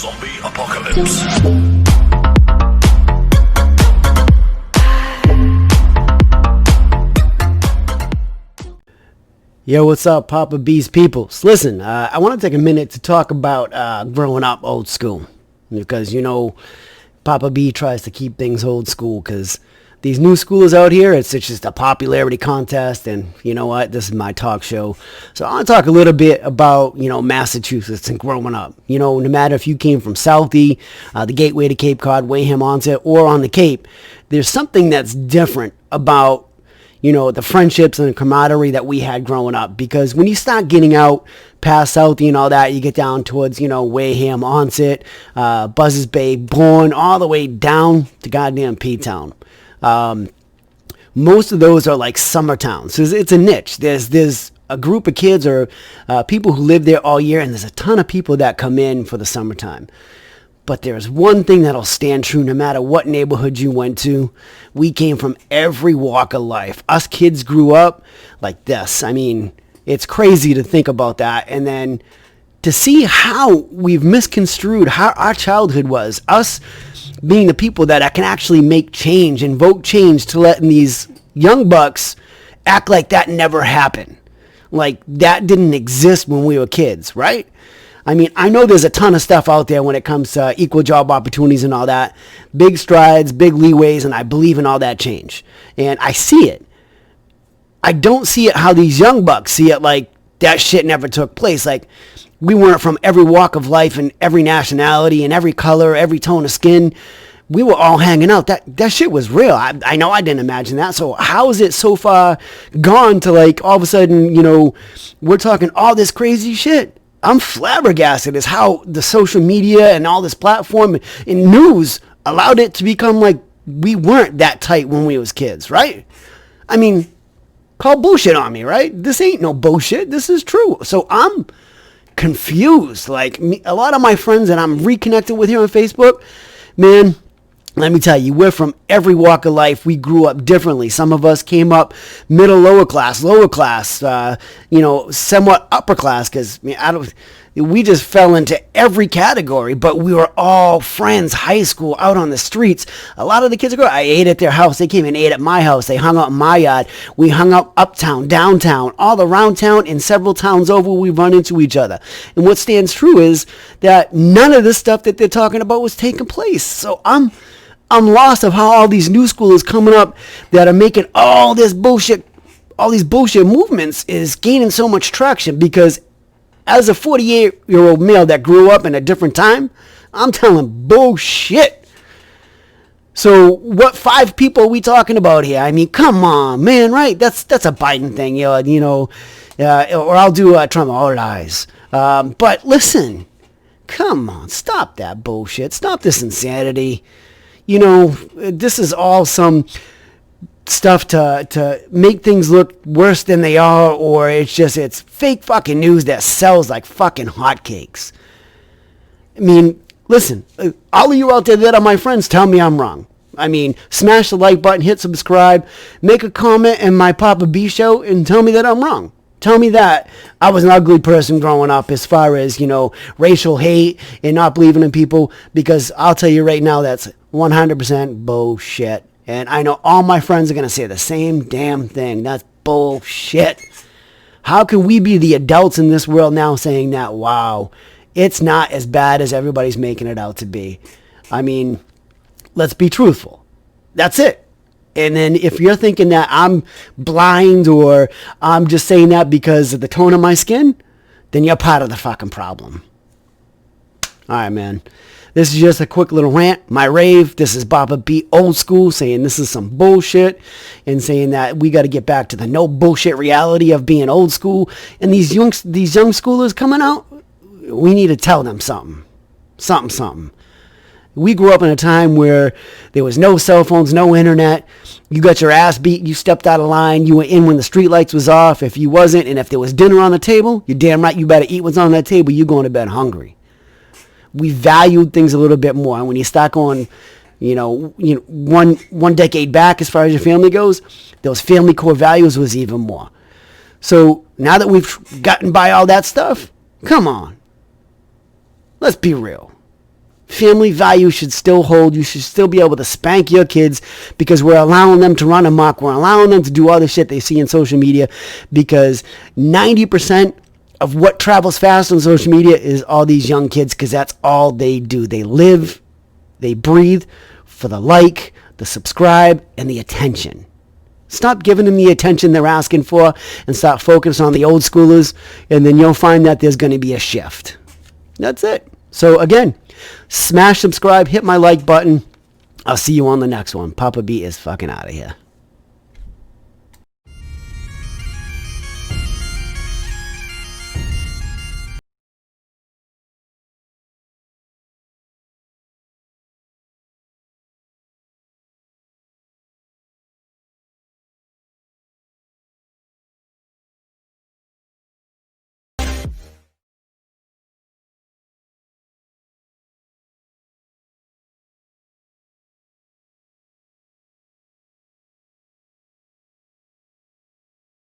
Zombie Apocalypse. Yo, what's up, Poppa B's peoples? Listen, I want to take a minute to talk about growing up old school. Because, you know, Poppa B tries to keep things old school because these new schoolers out here, it's just a popularity contest. And you know what? This is my talk show. So I want to talk a little bit about, you know, Massachusetts and growing up. You know, no matter if you came from Southie, the gateway to Cape Cod, Wayham Onset, or on the Cape, there's something that's different about, you know, the friendships and the camaraderie that we had growing up. Because when you start getting out past Southie and all that, you get down towards, you know, Wayham, Onset, Buzzards Bay, Bourne, all the way down to goddamn P-Town. Most of those are like summer towns. So it's a niche. There's a group of kids or people who live there all year, and there's a ton of people that come in for the summertime. But there's one thing that'll stand true no matter what neighborhood you went to. We came from every walk of life. Us kids grew up like this. I mean, it's crazy to think about that. And then to see how we've misconstrued how our childhood was. Us being the people that can actually make change, invoke change to letting these young bucks act like that never happened. Like that didn't exist when we were kids, right? I mean, I know there's a ton of stuff out there when it comes to equal job opportunities and all that. Big strides, big leeways, and I believe in all that change. And I see it. I don't see it how these young bucks see it, like that shit never took place. Like we weren't from every walk of life and every nationality and every color, every tone of skin. We were all hanging out. That shit was real. I know I didn't imagine that. So how is it so far gone to like all of a sudden, you know, we're talking all this crazy shit? I'm flabbergasted as how the social media and all this platform and news allowed it to become like we weren't that tight when we was kids, right? I mean, call bullshit on me, right? This ain't no bullshit. This is true. So I'm confused. Like a lot of my friends that I'm reconnected with here on Facebook, man, let me tell you, we're from every walk of life. We grew up differently. Some of us came up middle, lower class, you know, somewhat upper class, because we just fell into every category, but we were all friends, high school, out on the streets. A lot of the kids I ate at their house. They came and ate at my house. They hung out in my yard. We hung out uptown, downtown, all around town, and several towns over, we run into each other. And what stands true is that none of this stuff that they're talking about was taking place. So I'm lost of how all these new schoolers coming up that are making all this bullshit, all these bullshit movements is gaining so much traction. Because as a 48-year-old male that grew up in a different time, I'm telling bullshit. So what 5 people are we talking about here? I mean, come on, man, right? That's a Biden thing, you know, or I'll do Trump, all lies. But listen, come on, stop that bullshit. Stop this insanity. You know, this is all some stuff to make things look worse than they are, or it's fake fucking news that sells like fucking hotcakes. I mean, listen, all of you out there that are my friends, tell me I'm wrong. I mean, smash the like button, hit subscribe, make a comment in my Poppa B show, and tell me that I'm wrong. Tell me that I was an ugly person growing up as far as, you know, racial hate and not believing in people, because I'll tell you right now, that's 100% bullshit. And I know all my friends are going to say the same damn thing. That's bullshit. How can we be the adults in this world now saying that, wow, it's not as bad as everybody's making it out to be? I mean, let's be truthful. That's it. And then if you're thinking that I'm blind or I'm just saying that because of the tone of my skin, then you're part of the fucking problem. All right, man. This is just a quick little rant, my rave. This is Poppa B old school saying this is some bullshit and saying that we got to get back to the no bullshit reality of being old school. And these young schoolers coming out, we need to tell them something. Something. We grew up in a time where there was no cell phones, no internet. You got your ass beat. You stepped out of line. You were in when the street lights was off. If you wasn't, and if there was dinner on the table, you're damn right you better eat what's on that table. You're going to bed hungry. We valued things a little bit more. And when you start going, you know, one decade back as far as your family goes, those family core values was even more. So now that we've gotten by all that stuff, come on. Let's be real. Family value should still hold. You should still be able to spank your kids because we're allowing them to run amok. We're allowing them to do all the shit they see in social media because 90% of what travels fast on social media is all these young kids because that's all they do. They live, they breathe for the like, the subscribe, and the attention. Stop giving them the attention they're asking for and start focusing on the old schoolers, and then you'll find that there's going to be a shift. That's it. So again, smash subscribe, hit my like button. I'll see you on the next one. Poppa B is fucking out of here.